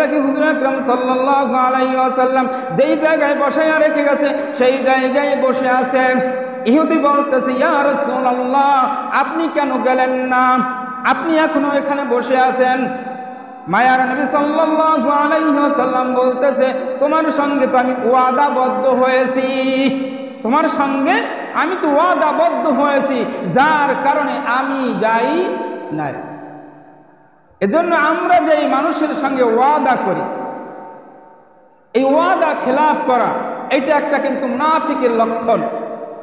লোকটাকে হুজুর আকরাম সাল্লাল্লাহু আলাইহি ওয়াসাল্লাম যেই জায়গায় বসায়া রেখে গেছে সেই জায়গায় বসে আছে। ইহুদি বলতেছে, ইয়া রাসূলুল্লাহ, আপনি কেন গেলেন না? আপনি এখনো এখানে বসে আছেন। মায়ার নবী সাল্লাল্লাহু আলাইহি ওয়াসাল্লাম বলতেছে, তোমার সঙ্গে তো আমি ওয়াদাবদ্ধ হয়েছি, তোমার সঙ্গে আমি তো ওয়াদাবদ্ধ হয়েছি, যার কারণে আমি যাই নাই। এজন্য আমরা যেই মানুষের সঙ্গে ওয়াদা করি, এই ওয়াদা খেলাফ করা এটা একটা কিন্তু মুনাফিকের লক্ষণ,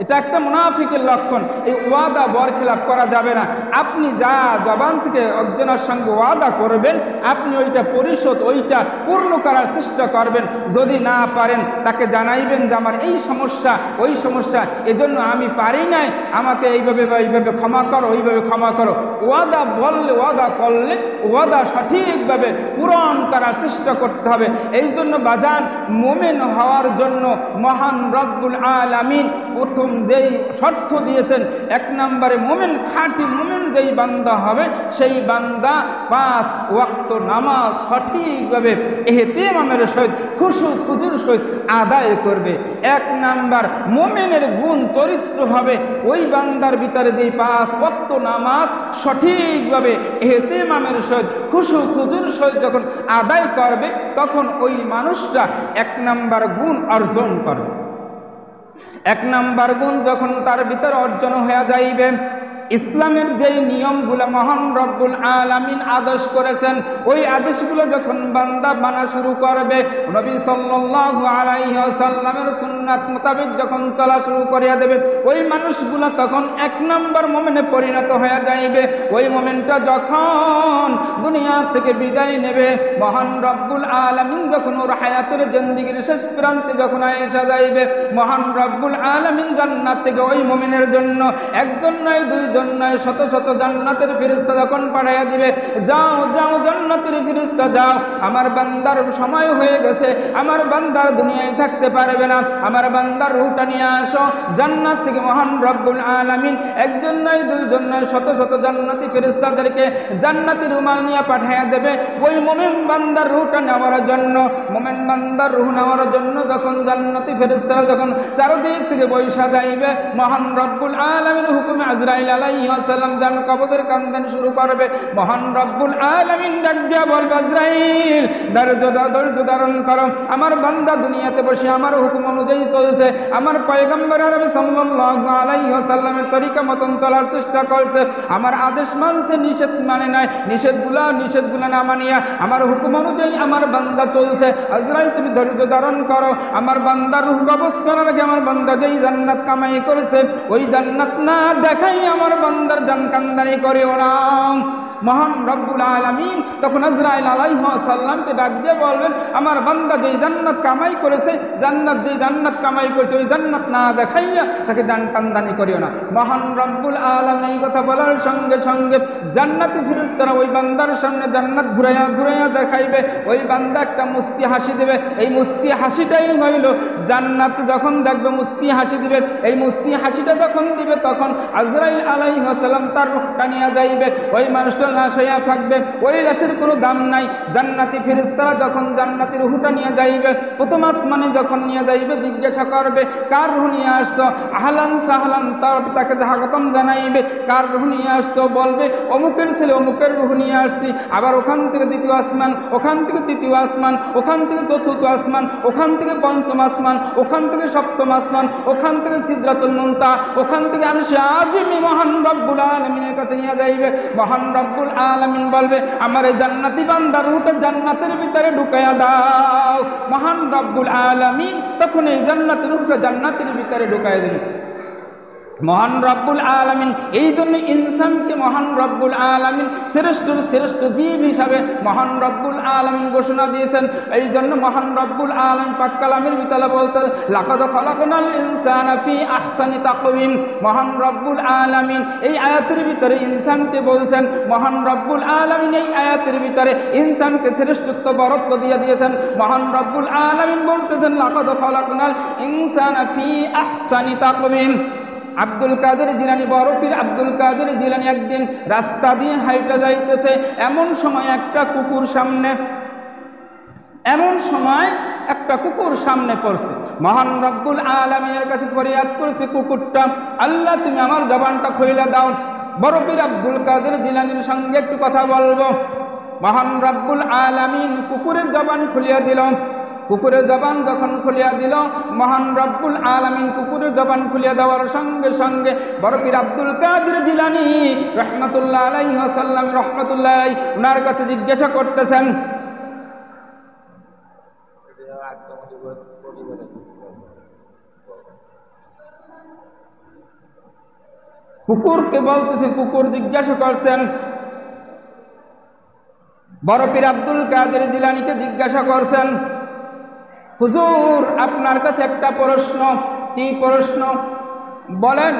এটা একটা মুনাফিকের লক্ষণ। এই ওয়াদা বরখেলাপ করা যাবে না। আপনি যা জবান থেকে একজনের সঙ্গে ওয়াদা করবেন, আপনি ওইটা পরিশোধ, ওইটা পূর্ণ করার চেষ্টা করবেন। যদি না পারেন তাকে জানাইবেন যে আমার এই সমস্যা, ওই সমস্যা, এজন্য আমি পারি নাই, আমাকে এইভাবে এইভাবে ক্ষমা করো, ওইভাবে ক্ষমা করো। ওয়াদা বললে, ওয়াদা করলে ওয়াদা সঠিকভাবে পূরণ করার চেষ্টা করতে হবে। এই জন্য বাজান, মুমিন হওয়ার জন্য মহান রব্বুল আলামিন প্রথম যেই শর্ত দিয়েছেন, এক নম্বরে মুমিন, খাঁটি মুমিন যেই বান্দা হবে সেই বান্দা 5 ওয়াক্ত নামাজ সঠিকভাবে ইহতিমামের সহিত খুশু খুজুর সহিত আদায় করবে। এক নাম্বার মুমিনের গুণ চরিত্র হবে ওই বান্দার ভিতরে যেই 5 ওয়াক্ত নামাজ সঠিকভাবে ইহতিমামের সহিত খুশু খুজুর সহিত যখন আদায় করবে, তখন ওই মানুষটা 1 নাম্বার গুণ অর্জন করবে। 1 নাম্বার গুণ যখন তার ভিতরে অর্জন হয়ে যাইবে, ইসলামের যেই নিয়মগুলো মহান রব্বুল আলামিন আদেশ করেছেন, ওই আদেশগুলো যখন বান্দা মানা শুরু করবে, নবী সাল্লাল্লাহু আলাইহি ওয়াসাল্লামের সুন্নাত মোতাবেক যখন চলা শুরু করিয়া দেবে, ওই মানুষগুলো তখন 1 নম্বর মুমিনে পরিণত হয়ে যাইবে। ওই মুমিনটা যখন দুনিয়া থেকে বিদায় নেবে, মহান রব্বুল আলামিন যখন ওর হায়াতের জিন্দেগির শেষ প্রান্তে যখন আয়েশা যাইবে, মহান রব্বুল আলামিন জান্নাত থেকে ওই মুমিনের জন্য একজন নয়, দুইজন নয়, শত শত জান্নাতের ফেরেশতা যখন পাঠাইয়া দিবে, যাও যাও জান্নাতের ফেরেশতা যাও, আমার বান্দার সময় হয়ে গেছে, আমার বান্দার দুনিয়ায় থাকতে পারবে না, আমার বান্দার রূহটা নিয়ে আসো। জান্নাত থেকে মহান রব্বুল আলামিন একজন নয়, দুইজন নয়, শত শত জান্নাতি ফেরেশতাদেরকে জান্নাতি রুমাল নিয়ে পাঠাইয়া দেবে ওই মুমিন বান্দার রূহটা নেওয়ার জন্য। মুমিন বান্দার রূহ নেওয়ার জন্য যখন জান্নাতি ফেরেশতারা যখন চারদিক থেকে বৈশা যাইবে, মহান রব্বুল আলামিন হুকুমে আজরাইল আলাইহিস সালাম জান কবজের কান্দান শুরু করবে। মহান রব্বুল আলামিন ডাক দিয়া বলবে, আজরাইল ধৈর্য ধারণ করো, আমার বান্দা দুনিয়াতে বসে আমার হুকুম অনুযায়ী চলছে, আমার পয়গম্বর আরবি সাল্লাল্লাহু আলাইহি ওয়াসাল্লামের তরিকা মতন চলার চেষ্টা করছে, আমার আদেশ মানছে, নিষেধ মানে নাই, নিষেধগুলা না মানিয়া আমার হুকুম অনুযায়ী আমার বান্দা চলছে। আজরাইল তুমি ধৈর্য ধারণ করো, আমার বান্দার রূহ কবজ করার আগে আমার বান্দা যেই জান্নাত কামাই করেছে ওই জান্নাত না দেখাই আমার বান্দার জান কান্দানি করিও না। মহান রব্বুল আলামিন তখন আজরাইল আলাইহিস সালামকে ডাক দিয়ে বলবেন, আমার বান্দা যেই জান্নাত কামাই করেছে, যেই জান্নাত কামাই করেছে ওই জান্নাত না দেখাইয়া তাকে জান কান্দানি করিও না। মহান রব্বুল আলামিন এই কথা বলার সঙ্গে সঙ্গে জান্নাতি ফেরেশতারা ওই বান্দার সামনে জান্নাত ঘুরাইয়া ঘুরাইয়া দেখাইবে, ওই বান্দা একটা মুস্কি হাসি দেবে। এই মুস্কি হাসিটাই হইল জান্নাত যখন দেখবে মুস্কি হাসি দিবে, এই মুস্কি হাসিটা যখন দিবে তখন আজরাইল আলাইহিস সালাম তার রূহটা নিয়ে যাইবে, ওই মানুষটা লাশ হইয়া থাকবে, ওই লাশের কোনো দাম নাই। জান্নাতি ফেরেশতারা যখন জান্নাতের রূহটা নিয়ে যাইবে, প্রথম আসমানে যখন নিয়ে যাইবে জিজ্ঞাসা করবে, কার রূহ নিয়ে আসছো? আহলান সাহলান, তাকে স্বাগতম জানাইবে। কার রূহ নিয়ে আসছো? বলবে অমুকের ছেলে অমুকের রূহ নিয়ে আসছি। আবার ওখান থেকে দ্বিতীয় আসমান, ওখান থেকে তৃতীয় আসমান, ওখান থেকে চতুর্থ আসমান, ওখান থেকে পঞ্চম আসমান, ওখান থেকে সপ্তম আসমান, ওখান থেকে সিদরাতুল মুনতাহা, ওখান থেকে আরশে আজিমি মহান রব্বুল আলামিনের কাছে নিয়ে যাইবে। মহান রব্বুল আলামিন বলবে, আমার এই জান্নাতি বান্দার রূহটা জান্নাতের ভিতরে ঢুকাইয়া দাও। মহান রব্বুল আলামিন তখন এই জান্নাতের রূহটা জান্নাতের ভিতরে ঢুকাইয়া দেবে। মহান রব্বুল আলামিন এই জন্য ইনসানকে মহান রব্বুল আলামিন শ্রেষ্ঠ জীব হিসাবে মহান রব্বুল আলামিন ঘোষণা দিয়েছেন। এই জন্য মহান রব্বুল আলামিন পাক কালামের ভিতরে বলতে, লাকাদ খালাকনাল ইনসানা ফি আহসানি তাকওয়িম। মহান রব্বুল আলামিন এই আয়াতের ভিতরে ইনসানকে বলছেন, মহান রব্বুল আলামিন এই আয়াতের ভিতরে ইনসানকে শ্রেষ্ঠত্ব বরত্ব দিয়ে দিয়েছেন। মহান রব্বুল আলামিন বলতেছেন, লাকাদ খালাকনাল ইনসানা ফি আহসানি তাকওয়িম। আব্দুল কাদের জিলানী, বড় পীর আব্দুল কাদের জিলানী একদিন রাস্তা দিয়ে হাইটা যাইতেছে, এমন সময় একটা কুকুর সামনে এমন সময় একটা কুকুর সামনে পড়ছে। মহান রব্বুল আলামিনের কাছে ফরিয়াদ করছে কুকুরটা, আল্লাহ তুমি আমার জবানটা খুলে দাও, বড় পীর আব্দুল কাদের জিলানীর সঙ্গে একটু কথা বলবো। মহান রব্বুল আলামিন কুকুরের জবান খুলিয়া দিল। কুকুরের জবান যখন খুলিয়া দিল, মহান রব্বুল আলামিন কুকুরের জবান খুলিয়া দেওয়ার সঙ্গে সঙ্গে বড় পীর আব্দুল কাদের জিলানী রহমাতুল্লাহ আলাইহি ওয়াসাল্লাম রহমাতুল্লাহ আলাইহি ওনার কাছে জিজ্ঞাসা করতেছেন, কুকুরকে বলতেছে, কুকুর জিজ্ঞাসা করছেন বড় পীর আব্দুল কাদের জিলানীকে জিজ্ঞাসা করছেন, হুজুর আপনার কাছে একটা প্রশ্ন। কি প্রশ্ন? বলেন,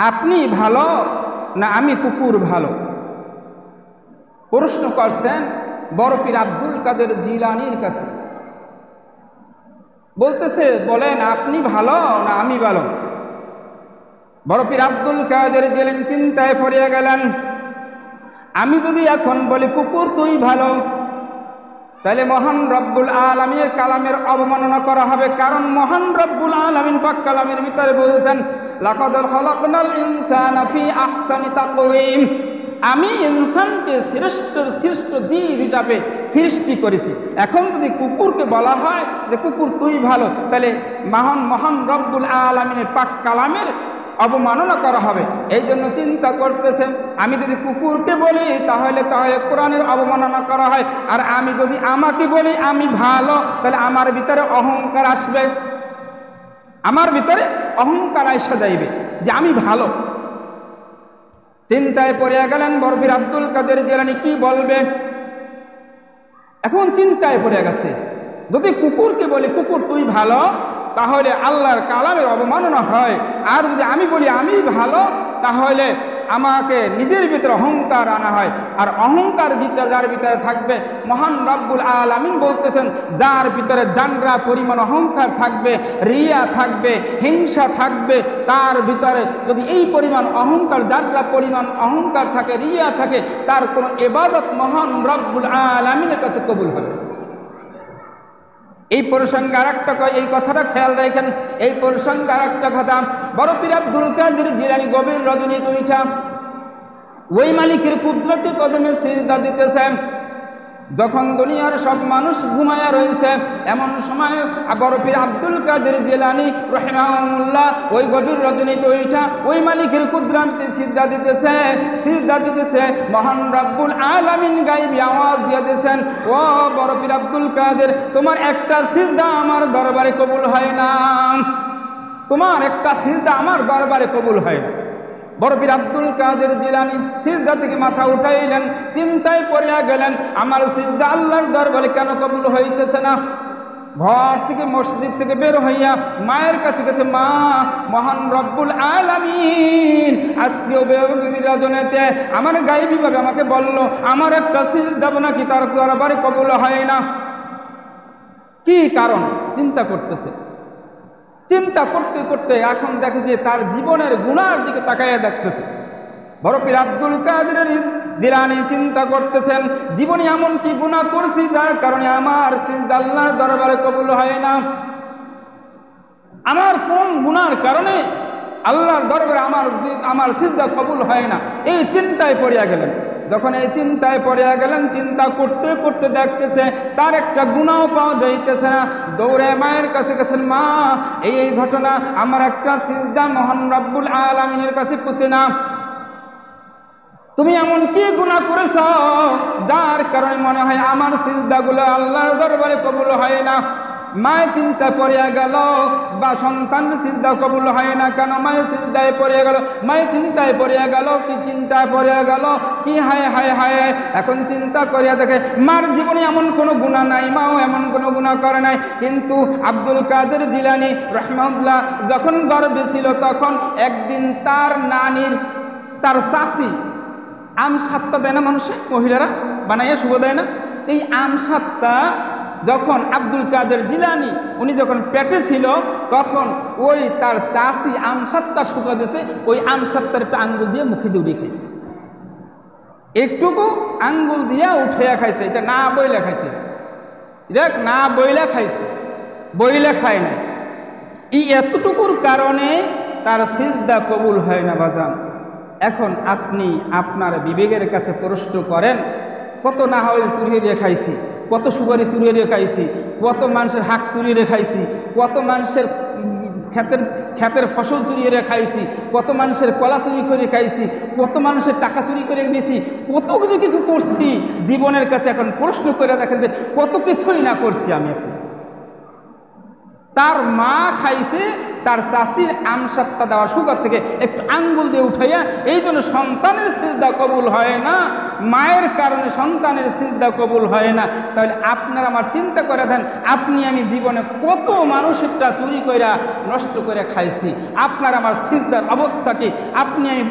আপনি ভালো না আমি কুকুর ভালো? প্রশ্ন করছেন বড় পীর আব্দুল কাদের জিলানীর কাছে। বলতেছে, বলেন আপনি ভালো না আমি ভালো? বড় পীর আব্দুল কাদের জিলানী চিন্তায় পড়ে গেলেন, আমি যদি এখন বলি কুকুর তুই ভালো, তাহলে মহান রব্বুল আলামিনের কালামের অবমাননা করা হবে। কারণ মহান রব্বুল আলামিন পাক কালামের ভিতরে বলেছেন, লাকাদ খালাকনাল ইনসানা ফি আহসানি তাকওয়িম, আমি ইনসানকে শ্রেষ্ঠ জীব হিসাবে সৃষ্টি করেছি। এখন যদি কুকুরকে বলা হয় যে কুকুর তুই ভালো, তাহলে মহান রব্বুল আলামিনের পাক কালামের অবমাননা করা হবে। এই জন্য চিন্তা করতেছে, আমি যদি কুকুরকে বলি তাহলে কোরআনের অবমাননা করা হয়, আর আমি যদি আমাকে বলি আমি ভালো, তাহলে আমার ভিতরে অহংকার আসবে, আমার ভিতরে অহংকার আইসা যাইবে যে আমি ভালো। চিন্তায় পড়ে গেলেন বড় পীর আব্দুল কাদের জিলানী, কি বলবে? এখন চিন্তায় পড়ে গেছে, যদি কুকুরকে বলি কুকুর তুই ভালো, তাহলে আল্লাহর কালামের অবমাননা হয়, আর যদি আমি বলি আমি ভালো, তাহলে আমাকে নিজের ভিতরে অহংকার আনা হয়, আর অহংকার যার ভিতরে থাকবে, মহান রব্বুল আলামিন বলতেছেন, যার ভিতরে জানরা পরিমাণ অহংকার থাকবে, রিয়া থাকবে, হিংসা থাকবে, তার ভিতরে যদি এই পরিমাণ অহংকার, জানরা পরিমাণ অহংকার থাকে, রিয়া থাকে, তার কোনো ইবাদত মহান রব্বুল আলামিনের কাছে কবুল হবে। এই প্রসঙ্গে আর একটা এই কথাটা খেয়াল রাখেন। এই প্রসঙ্গে আর একটা কথা, বড় পীর আব্দুল কাদের জিলানী গভীর রজনীতে উঠা ওই মালিকের কুদরতি কদমে সিজদা দিতেছে। যখন দুনিয়ার সব মানুষ ঘুমায়া রয়েছে, এমন সময় বড় পীর আব্দুল কাদের জিলানী রাহিমাহুল্লাহ ওই গভীর রজনীতে উঠা ওই মালিকের কুদরতি সিজদা দিতেছে। মহান রব্বুল আলামিন গায়বী আওয়াজ দিয়ে দিয়েছেন, ও বড় পীর আব্দুল কাদের, তোমার একটা সিজদা আমার দরবারে কবুল হয় না, তোমার একটা সিজদা আমার দরবারে কবুল হয় না। বড় পীর আব্দুল কাদের জিলানী সিজদা থেকে মাথা উঠাইলেন, চিন্তায় পড়িয়া গেলেন, আমার সিজদা আল্লাহর দরবারে কেন কবুল হইতেছে না? ঘর থেকে মসজিদ থেকে বের হইয়া মায়ের কাছে গেছে, মা, মহান রব্বুল আলামিন আজকেও বিরাজনেতে আমার গায়বীভাবে আমাকে বলল আমার একটা সিজদা নাকি তার দরবারে কবুল হয় না। কি কারণ? চিন্তা করতেছে। চিন্তা করতে করতে এখন দেখে যে তার জীবনের গুনার দিকে তাকাইয়া দেখতেছে। বড় পীর আব্দুল কাদের জিলানী চিন্তা করতেছেন, জীবনে এমন কি গুনাহ করছি যার কারণে আমার সিজদা আল্লাহর দরবারে কবুল হয় না? আমার কোন গুনার কারণে আল্লাহর দরবারে আমার সিজদা কবুল হয় না? এই চিন্তায় পড়িয়া গেলেন। যখন এই চিন্তায় পড়িয়া গেলেন, চিন্তা করতে করতে দেখতেছে তার একটা গুনাহ পাওয়া যাইতেছে না। দৌড়ে মায়ের কাছে গেছেন, মা, এই ঘটনা, আমার একটা সিজদা মহান রব্বুল আলামিনের কাছে পৌঁছে না। তুমি এমন কি গুনাহ করেছ যার কারণে মনে হয় আমার সিজদাগুলো আল্লাহর দরবারে কবুল হয় না? মায়ের চিন্তা পড়িয়া গেল, বা সন্তান সিজদা কবুল হয় না কেন? মায়ের সিজদায় পড়িয়া গেল, মায়ের চিন্তায় পড়িয়া গেল, কি চিন্তায় পড়িয়া গেল, কি হায় হায় হায়। এখন চিন্তা করিয়া দেখে মার জীবনে এমন কোনো গুনাহ নাই, মাও এমন কোনো গুনাহ করে নাই। কিন্তু আব্দুল কাদের জিলানী রাহিমাহুল্লাহ যখন গর্ভে ছিল, তখন একদিন তার নানির, তার চাচি আম সাতটা দেয় না মানুষে, মহিলারা বানাইয়া শুভ দেয় না, এই আম সাতটা যখন আব্দুল কাদের জিলানী উনি যখন পেটে ছিল, তখন ওই তার চাচি আম সাতটা শুকা দিয়েছে, ওই আম সাতটার একটা আঙ্গুল দিয়ে মুখে দৌড়িয়ে খাইছে, একটুকু আঙ্গুল দিয়া উঠে খাইছে, এটা না বইলে খাইছে। দেখ না বইলা খাইছে, বইলা খায় না, এই এতটুকুর কারণে তার সিজদা কবুল হয় না বাজান। এখন আপনি আপনার বিবেকের কাছে প্রশ্ন করেন, কত না হয় চুরিয়ে খাইছি, কত সুপারি চুরিয়ে খাইছি, কত মানুষের হাক চুরিয়ে খাইছি, কত মানুষের ক্ষেতের ফসল চুরিয়ে খাইছি, কত মানুষের কলা চুরি করে খাইছি, কত মানুষের টাকা চুরি করে দিছি, কত কিছু কিছু করছি জীবনের কাছে। এখন প্রশ্ন করে দেখেন যে কত কিছুই না করছি আমি। এখন তার মা খাইছে তার চাষির আমসাত্তা দেওয়া সুগার থেকে একটু আঙ্গুল দিয়ে উঠাইয়া, এই জন্য সন্তানের সিজদা কবুল হয় না, মায়ের কারণে সন্তানের সিজদা কবুল হয় না। তাহলে আপনারা আমার চিন্তা করে দেন, আপনি আমি জীবনে কত মানুষেরটা চুরি কইরা নষ্ট করে খাইছি, আপনার আমার সিজদার অবস্থা কি আপনি আমি